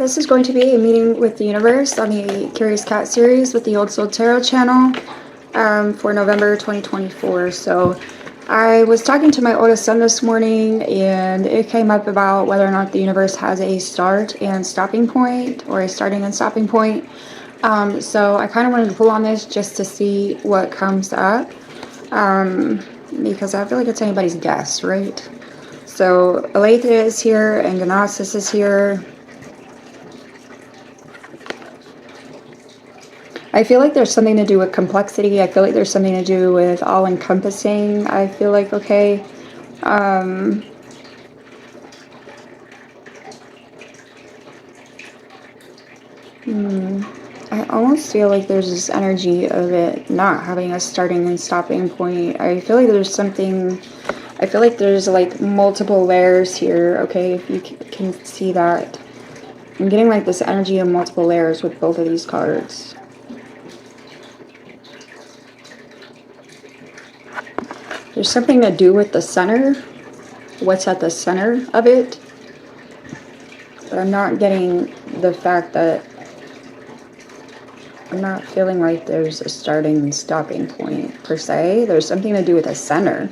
this is going to be a meeting with the universe on the Curious Cat series with the Old Soul Tarot channel for November 2024. So I was talking to my oldest son this morning, and it came up about whether or not the universe has a start and stopping point, or a starting and stopping point. So I kind of wanted to pull on this just to see what comes up, because I feel like it's anybody's guess, right? So Aletheia is here and Gnosis is here. I feel like there's something to do with complexity. I feel like there's something to do with all-encompassing. I feel like, okay. I almost feel like there's this energy of it not having a starting and stopping point. I feel like there's something... I feel like there's like multiple layers here, okay, if you can see that. I'm getting like this energy of multiple layers with both of these cards. There's something to do with the center, what's at the center of it. But I'm not getting the fact that I'm not feeling like there's a starting and stopping point per se. There's something to do with the center.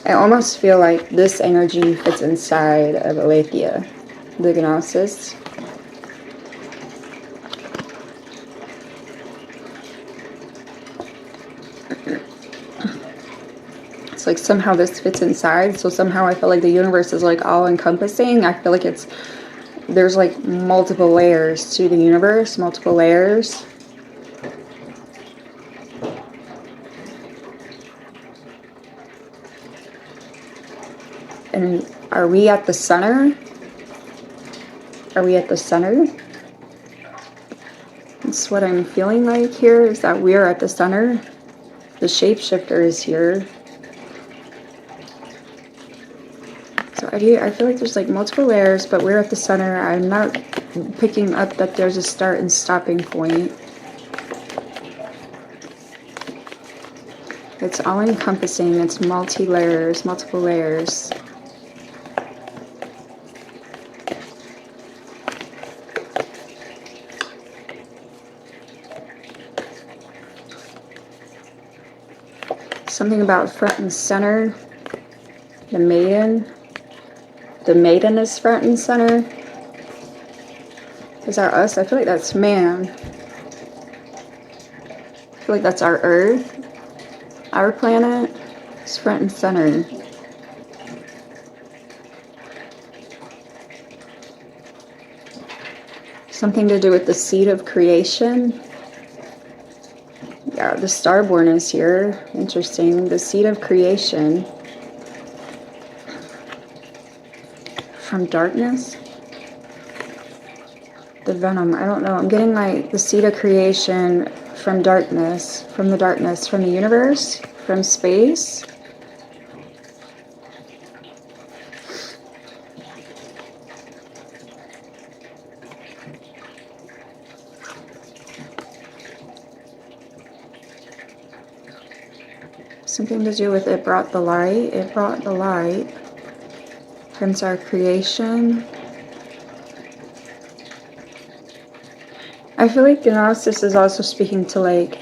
I almost feel like this energy fits inside of Aletheia, the Gnosis. It's like somehow this fits inside, so somehow I feel like the universe is like all-encompassing. I feel like there's like multiple layers to the universe, multiple layers. And are we at the center? Are we at the center? That's what I'm feeling like here, is that we're at the center. The shapeshifter is here. So I feel like there's like multiple layers, but we're at the center. I'm not picking up that there's a start and stopping point. It's all encompassing. It's multi-layers, multiple layers. Something about front and center. The maiden. The maiden is front and center. Is that us? I feel like that's man. I feel like that's our Earth. Our planet is front and center. Something to do with the seed of creation. Yeah, the Starborn is here. Interesting. The seed of creation. From darkness. The venom. I don't know. I'm getting like the seed of creation from darkness. From the darkness. From the universe. From space. Something to do with it brought the light. It brought the light. Hence our creation. I feel like Gnosis is also speaking to like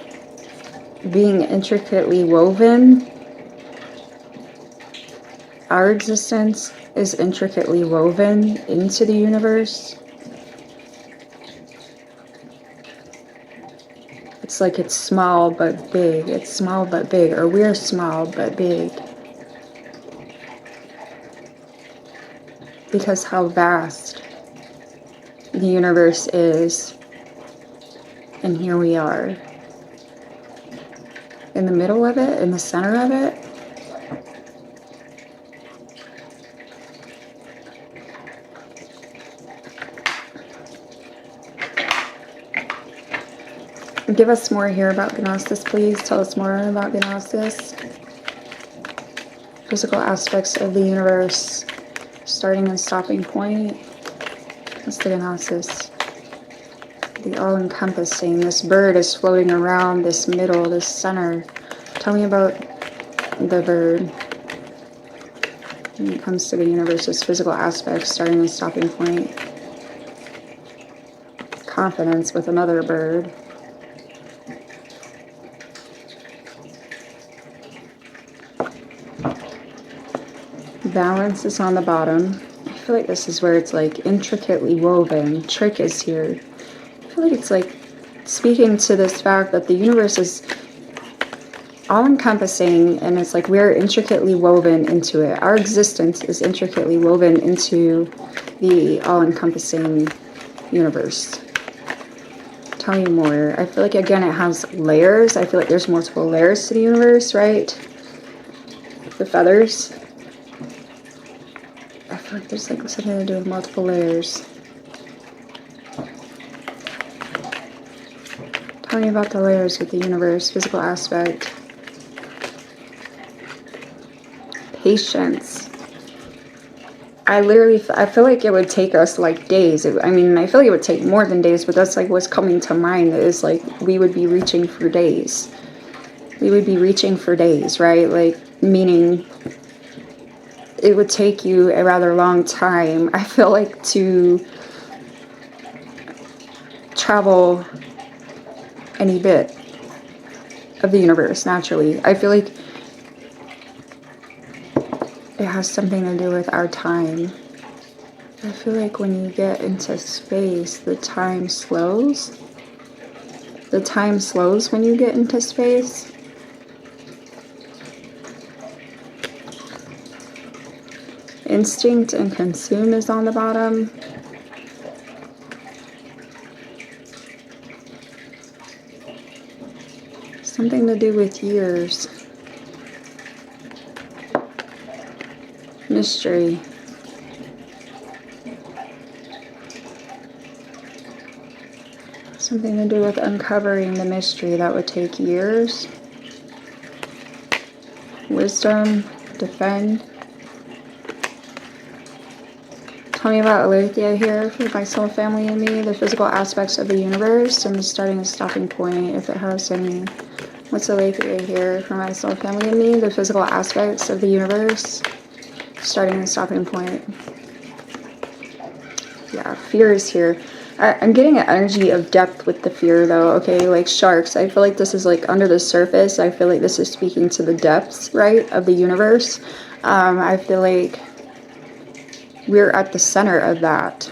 being intricately woven. Our existence is intricately woven into the universe. It's like it's small but big. It's small but big. Or we're small but big. Because how vast the universe is. And here we are. In the middle of it, in the center of it. Give us more here about Gnosis, please. Tell us more about Gnosis. Physical aspects of the universe. Starting and stopping point. That's the Gnosis. The all-encompassing. This bird is floating around this middle, this center. Tell me about the bird. when it comes to the universe's physical aspects, starting and stopping point. Confidence with another bird. Balance is on the bottom. I feel like this is where it's like intricately woven. Trick is here. I feel like it's like speaking to this fact that the universe is all-encompassing, and it's like we're intricately woven into it. Our existence is intricately woven into the all-encompassing universe. Tell me more. I feel like, again, it has layers. I feel like there's multiple layers to the universe, right? The feathers. I feel like there's like something to do with multiple layers. Tell me about the layers with the universe, physical aspect. Patience. I feel like it would take us like days. I mean, I feel like it would take more than days, but that's like what's coming to mind is like we would be reaching for days. We would be reaching for days, right? Like, meaning it would take you a rather long time, I feel like, to travel any bit of the universe naturally. I feel like it has something to do with our time. I feel like when you get into space, the time slows. The time slows when you get into space. Instinct and consume is on the bottom. Something to do with years. Mystery. Something to do with uncovering the mystery that would take years. Wisdom. Defend. Tell me about Aletheia here for my soul family and me, the physical aspects of the universe, and the starting and stopping point, if it has any. What's Aletheia here for my soul family and me, the physical aspects of the universe, starting and stopping point. Yeah, fear is here. I'm getting an energy of depth with the fear, though, okay? Like sharks. I feel like this is like under the surface. I feel like this is speaking to the depths, right, of the universe. I feel like we're at the center of that.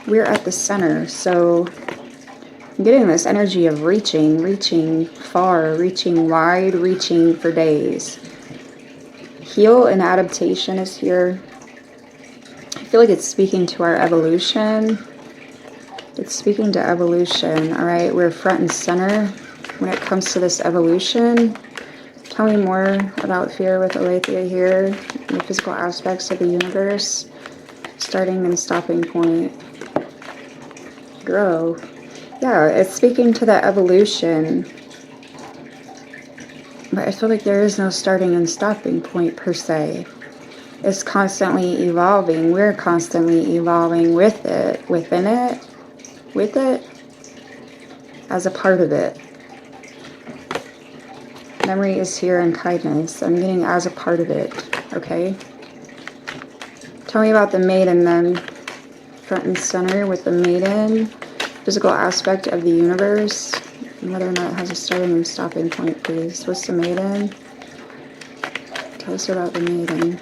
We're at the center, so I'm getting this energy of reaching far, reaching wide, reaching for days. Heal and adaptation is here. I feel like it's speaking to our evolution. It's speaking to evolution, all right? We're front and center when it comes to this evolution. Tell me more about fear with Aletheia here, the physical aspects of the universe, starting and stopping point. Grow. Yeah, it's speaking to the evolution. But I feel like there is no starting and stopping point per se. It's constantly evolving. We're constantly evolving with it, within it, with it, as a part of it. Memory is here and kindness. I'm getting as a part of it, okay? Tell me about the maiden then. Front and center with the maiden. Physical aspect of the universe. And whether or not it has a starting and stopping point, please. What's the maiden? Tell us about the maiden.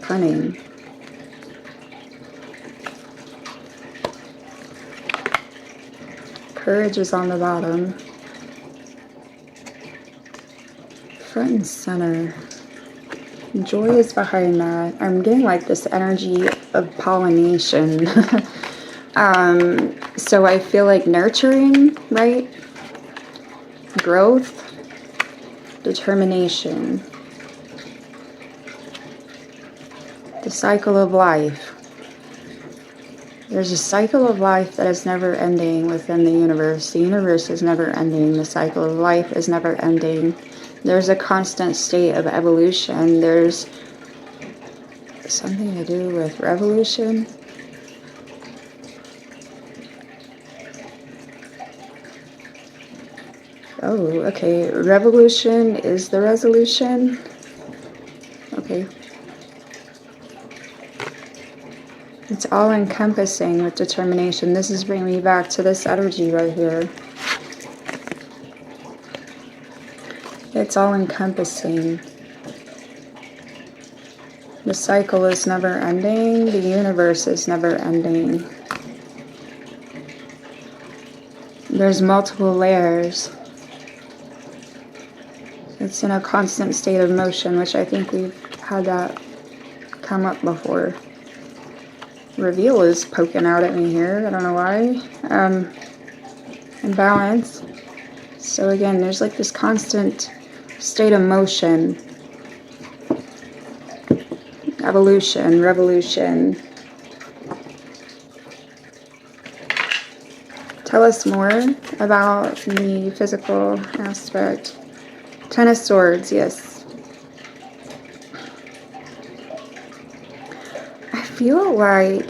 Cunning. Courage is on the bottom. Front and center. Joy is behind that. I'm getting like this energy of pollination. So I feel like nurturing, right? Growth, determination. The cycle of life. There's a cycle of life that is never ending within the universe. The universe is never ending. The cycle of life is never ending. There's a constant state of evolution. There's something to do with revolution. Oh, okay. Revolution is the resolution. Okay. It's all encompassing with determination. This is bringing me back to this energy right here. It's all encompassing. The cycle is never ending. The universe is never ending. There's multiple layers. It's in a constant state of motion, which I think we've had that come up before. Reveal is poking out at me here. I don't know why. Imbalance. So again, there's like this constant state of motion. Evolution, revolution. Tell us more about the physical aspect. Ten of Swords, yes. I feel like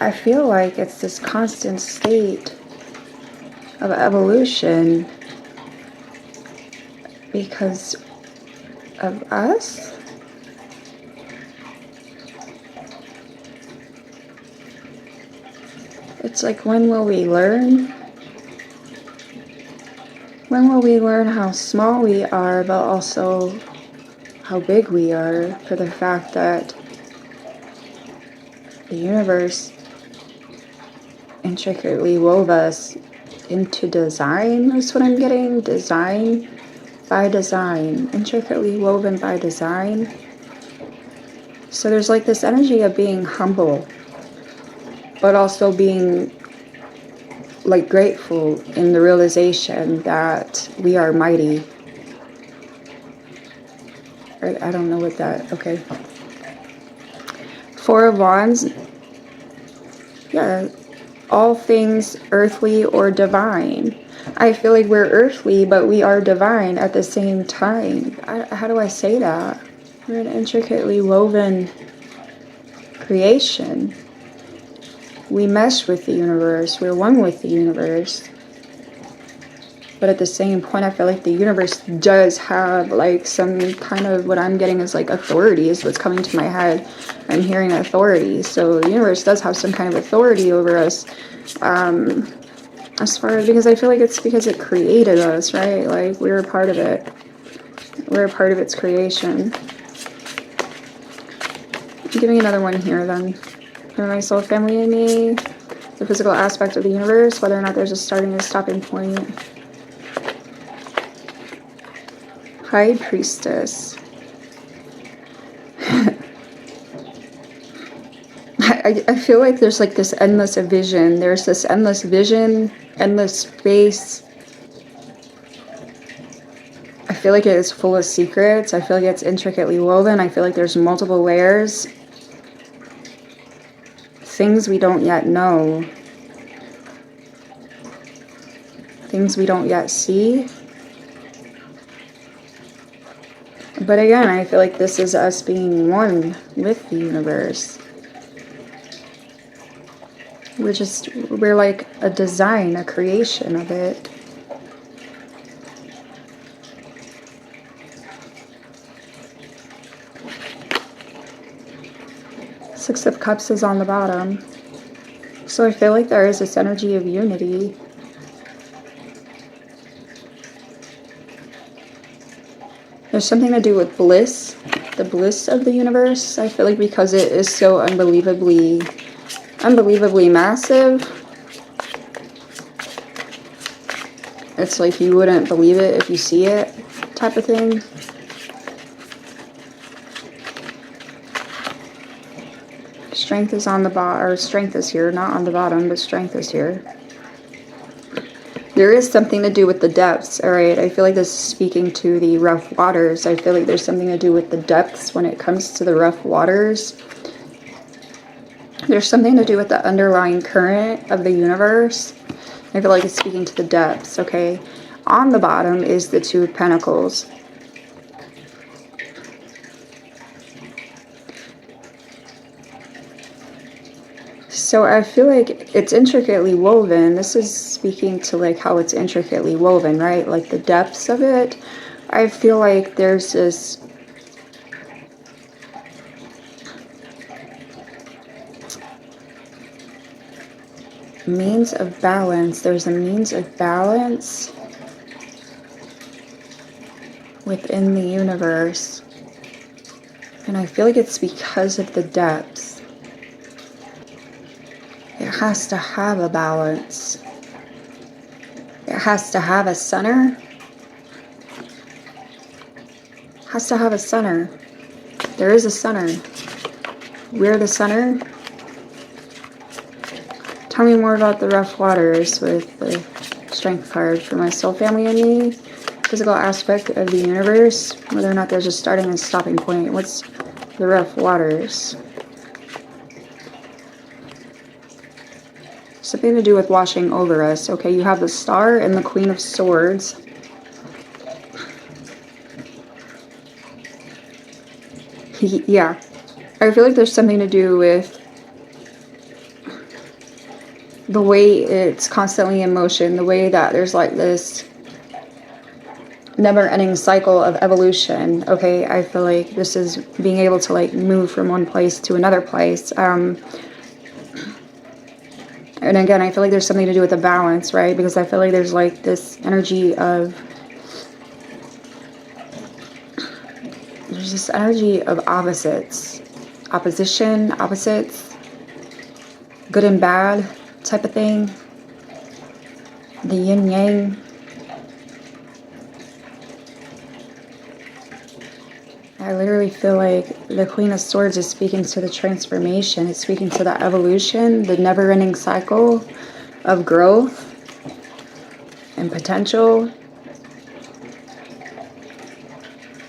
I feel like it's this constant state of evolution because of us. It's like, when will we learn? When will we learn how small we are, but also how big we are, for the fact that the universe intricately wove us into design? That's what I'm getting. Design by design. Intricately woven by design. So there's like this energy of being humble, but also being like grateful in the realization that we are mighty. I don't know what that, okay. Four of Wands. Yeah, all things earthly or divine. I feel like we're earthly, but we are divine at the same time. How do I say that? We're an intricately woven creation. We mesh with the universe. We're one with the universe. But at the same point, I feel like the universe does have like some kind of, what I'm getting is like authority is what's coming to my head. I'm hearing authority. So the universe does have some kind of authority over us. As far as, because I feel like it's because it created us, right? Like, we're a part of it. We're a part of its creation. Give me another one here then. For my soul, family, and me. The physical aspect of the universe, whether or not there's a starting and stopping point. High Priestess. I feel like there's like this endless vision. There's this endless vision, endless space. I feel like it is full of secrets. I feel like it's intricately woven. I feel like there's multiple layers. Things we don't yet know. Things we don't yet see. But again, I feel like this is us being one with the universe. We're like a design, a creation of it. Six of Cups is on the bottom. So I feel like there is this energy of unity. There's something to do with bliss, the bliss of the universe. I feel like because it is so unbelievably massive, it's like you wouldn't believe it if you see it, type of thing. Strength is on the bottom, or strength is here, not on the bottom, but strength is here. There is something to do with the depths, alright? I feel like this is speaking to the rough waters. I feel like there's something to do with the depths when it comes to the rough waters. There's something to do with the underlying current of the universe. I feel like it's speaking to the depths, okay? On the bottom is the Two of Pentacles. So I feel like it's intricately woven. This is speaking to like how it's intricately woven, right? Like the depths of it. I feel like there's this means of balance. There's a means of balance within the universe. And I feel like it's because of the depths. It has to have a balance. It has to have a center. It has to have a center. There is a center. We're the center. Tell me more about the rough waters with the strength card for my soul family and me. Physical aspect of the universe. Whether or not there's a starting and stopping point. What's the rough waters? Something to do with washing over us. Okay, you have the Star and the Queen of Swords. Yeah. I feel like there's something to do with the way it's constantly in motion. The way that there's like this never-ending cycle of evolution. Okay, I feel like this is being able to like move from one place to another place. And again, I feel like there's something to do with the balance, right? Because I feel like there's like this energy of, there's this energy of opposites, opposition, opposites, good and bad type of thing, the yin yang. I literally feel like the Queen of Swords is speaking to the transformation. It's speaking to the evolution, the never-ending cycle of growth and potential.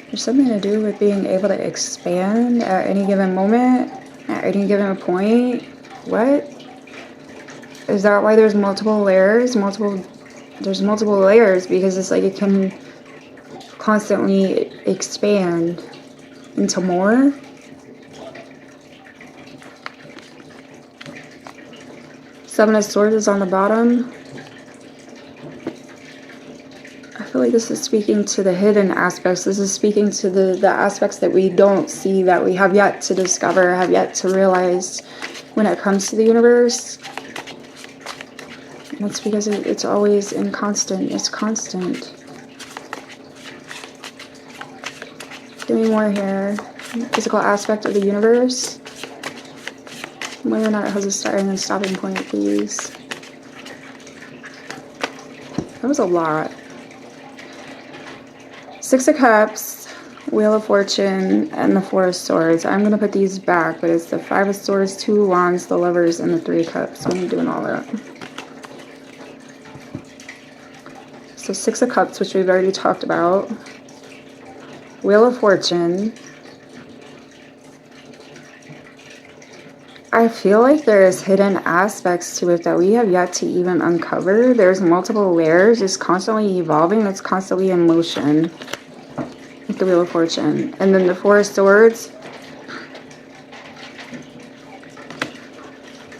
There's something to do with being able to expand at any given moment, at any given point. What? Is that why there's multiple layers? There's multiple layers because it's like it can constantly expand into more. Seven of Swords is on the bottom. I feel like this is speaking to the hidden aspects. This is speaking to the aspects that we don't see, that we have yet to discover, have yet to realize when it comes to the universe. And that's because it's always in constant. It's constant. Give me more here. Physical aspect of the universe. Whether or not it has a starting and stopping point, please. That was a lot. Six of Cups, Wheel of Fortune, and the Four of Swords. I'm going to put these back, but it's the Five of Swords, Two of Wands, the Lovers, and the Three of Cups. So I'm doing all that. So Six of Cups, which we've already talked about. Wheel of Fortune. I feel like there's hidden aspects to it that we have yet to even uncover. There's multiple layers. It's constantly evolving. It's constantly in motion with the Wheel of Fortune. And then the Four of Swords.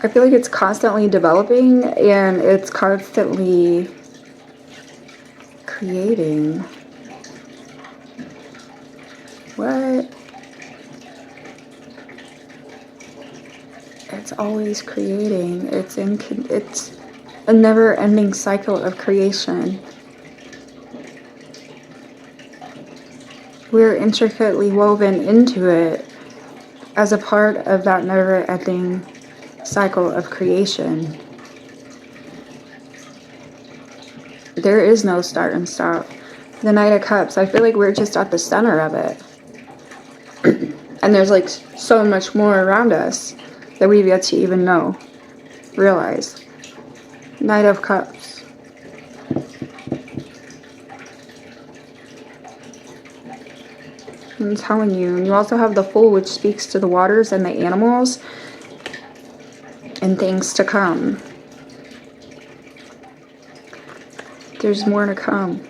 I feel like it's constantly developing and it's constantly creating. What? It's always creating. It's a never-ending cycle of creation. We're intricately woven into it as a part of that never-ending cycle of creation. There is no start and stop. The Knight of Cups, I feel like we're just at the center of it. And there's like so much more around us that we've yet to even know, realize. Knight of Cups. I'm telling you. And you also have the Fool, which speaks to the waters and the animals and things to come. There's more to come.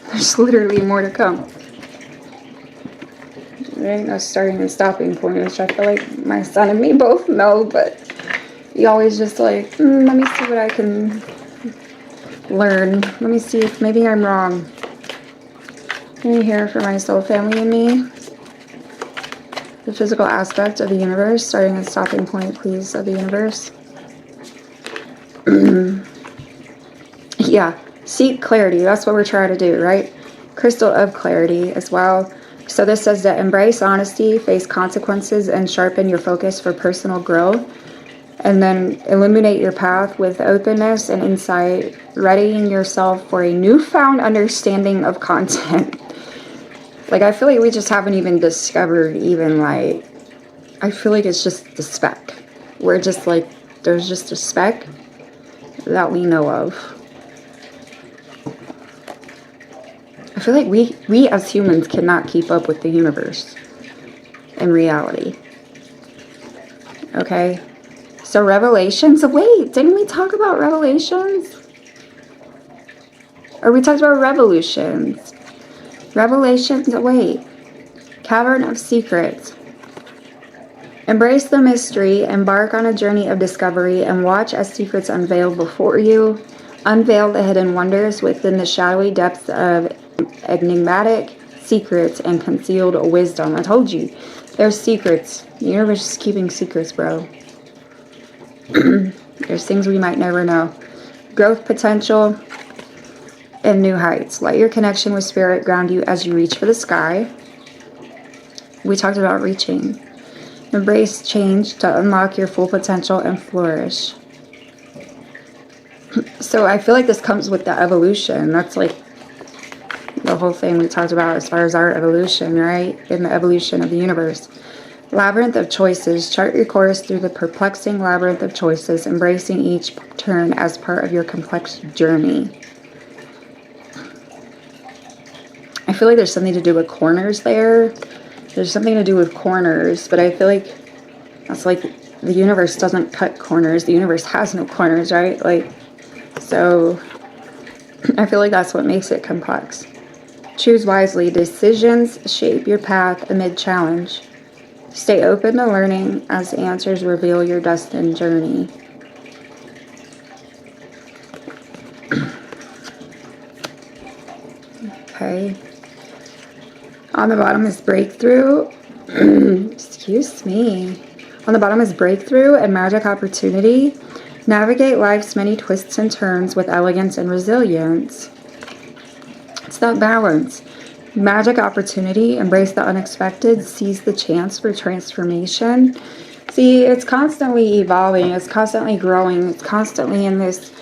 There's literally more to come. There ain't no starting and stopping point, which I feel like my son and me both know, but you always just like, let me see what I can learn. Let me see if maybe I'm wrong. Can you hear for my soul family and me? The physical aspect of the universe, starting and stopping point, please, of the universe. Yeah, seek clarity. That's what we're trying to do, right? Crystal of clarity as well. So this says that embrace honesty, face consequences, and sharpen your focus for personal growth. And then illuminate your path with openness and insight, readying yourself for a newfound understanding of content. Like, I feel like we just haven't even discovered even, like, I feel like it's just the speck. We're just like, there's just a speck that we know of. I feel like we as humans cannot keep up with the universe in reality. Okay? So Revelations, wait, didn't we talk about Revelations? Or we talked about Revolutions? Revelations, wait. Cavern of Secrets. Embrace the mystery, embark on a journey of discovery, and watch as secrets unveil before you. Unveil the hidden wonders within the shadowy depths of enigmatic secrets and concealed wisdom. I told you, there's secrets. The universe is keeping secrets, bro. There's things we might never know. Growth potential and new heights. Let your connection with spirit ground you as you reach for the sky. We talked about reaching. Embrace change to unlock your full potential and flourish. So I feel like this comes with the evolution. That's like the whole thing we talked about as far as our evolution, right? In the evolution of the universe. Labyrinth of choices. Chart your course through the perplexing labyrinth of choices, embracing each turn as part of your complex journey. I feel like there's something to do with corners there. There's something to do with corners, but I feel like that's like the universe doesn't cut corners. The universe has no corners, right? Like, so I feel like that's what makes it complex. Choose wisely. Decisions shape your path amid challenge. Stay open to learning as answers reveal your destined journey. Okay. On the bottom is breakthrough. Excuse me. On the bottom is breakthrough and magic opportunity. Navigate life's many twists and turns with elegance and resilience. It's that balance. Magic opportunity. Embrace the unexpected. Seize the chance for transformation. See, it's constantly evolving. It's constantly growing. It's constantly in this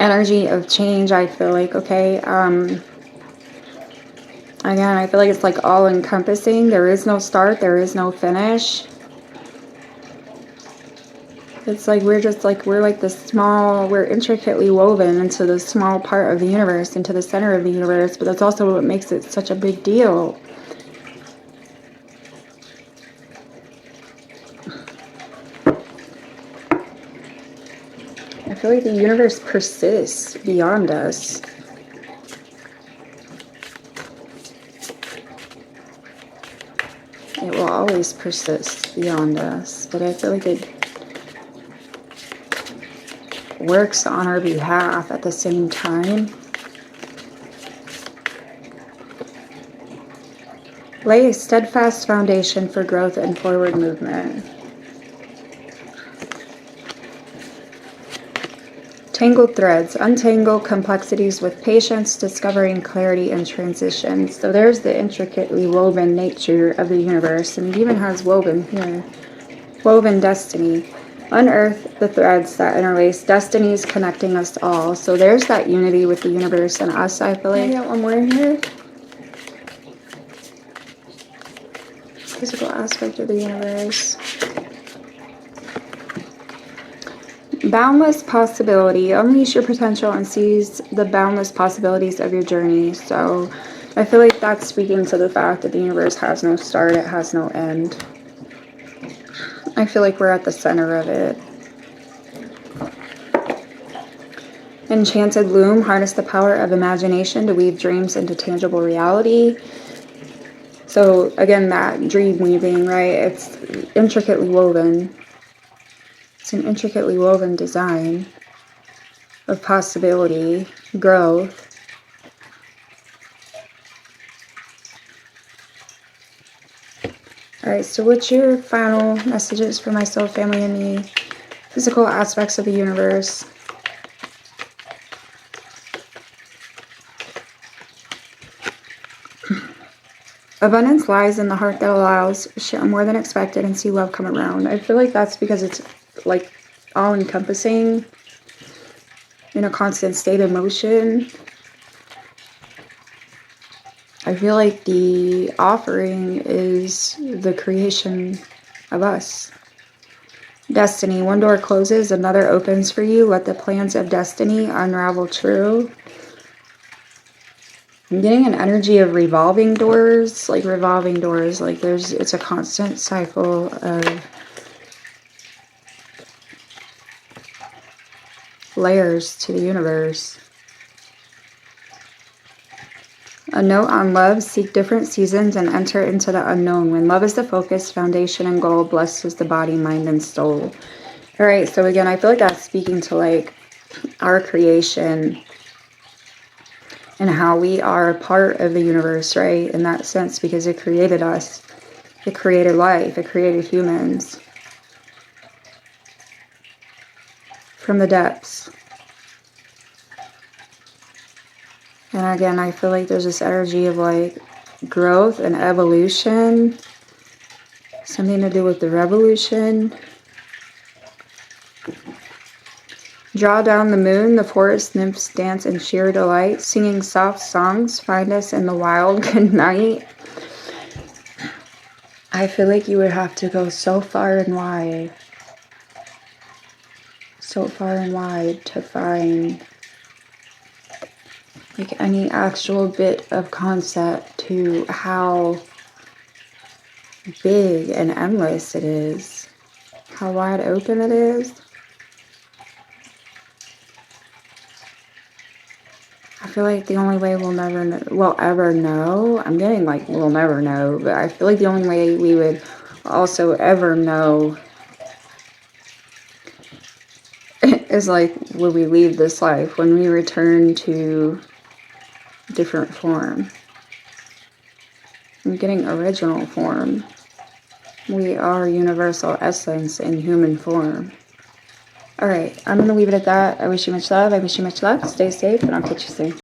energy of change, I feel like, okay? Again, I feel like it's like all encompassing. There is no start. There is no finish. It's like we're like this small, we're intricately woven into the small part of the universe, into the center of the universe, but that's also what makes it such a big deal. I feel like the universe persists beyond us. It will always persist beyond us, but I feel like it works on our behalf at the same time. Lay a steadfast foundation for growth and forward movement. Tangled threads. Untangle complexities with patience, discovering clarity and transition. So there's the intricately woven nature of the universe, and it even has woven here. Woven destiny. Unearth the threads that interlace destinies connecting us all. So there's that unity with the universe and us, I feel like. I got one more in here. Physical aspect of the universe. Boundless possibility. Unleash your potential and seize the boundless possibilities of your journey. So I feel like that's speaking to the fact that the universe has no start, it has no end. I feel like we're at the center of it. Enchanted loom. Harness the power of imagination to weave dreams into tangible reality. So again, that dream weaving, right? It's intricately woven. It's an intricately woven design of possibility, growth. All right, so what's your final messages for myself, family, and me? Physical aspects of the universe. Abundance lies in the heart that allows shit more than expected and see love come around. I feel like that's because it's like all-encompassing, in a constant state of motion. I feel like the offering is the creation of us. Destiny. One door closes, another opens for you. Let the plans of destiny unravel true. I'm getting an energy of revolving doors. Like revolving doors. Like it's a constant cycle of layers to the universe. A note on love. Seek different seasons and enter into the unknown. When love is the focus, foundation, and goal, blessed is the body, mind, and soul. All right, so again, I feel like that's speaking to like our creation and how we are a part of the universe, right? In that sense, because it created us. It created life. It created humans from the depths. And again, I feel like there's this energy of like growth and evolution. Something to do with the revolution. Draw down the moon, the forest nymphs dance in sheer delight, singing soft songs, find us in the wild good night. I feel like you would have to go so far and wide to find like any actual bit of concept to how big and endless it is, how wide open it is. I feel like the only way we'll ever know, I'm getting like we'll never know, but I feel like the only way we would also ever know is like when we leave this life, when we return to different form. I'm getting original form. We are universal essence in human form. All right, I'm going to leave it at that. I wish you much love. I wish you much luck. Stay safe, and I'll catch you soon.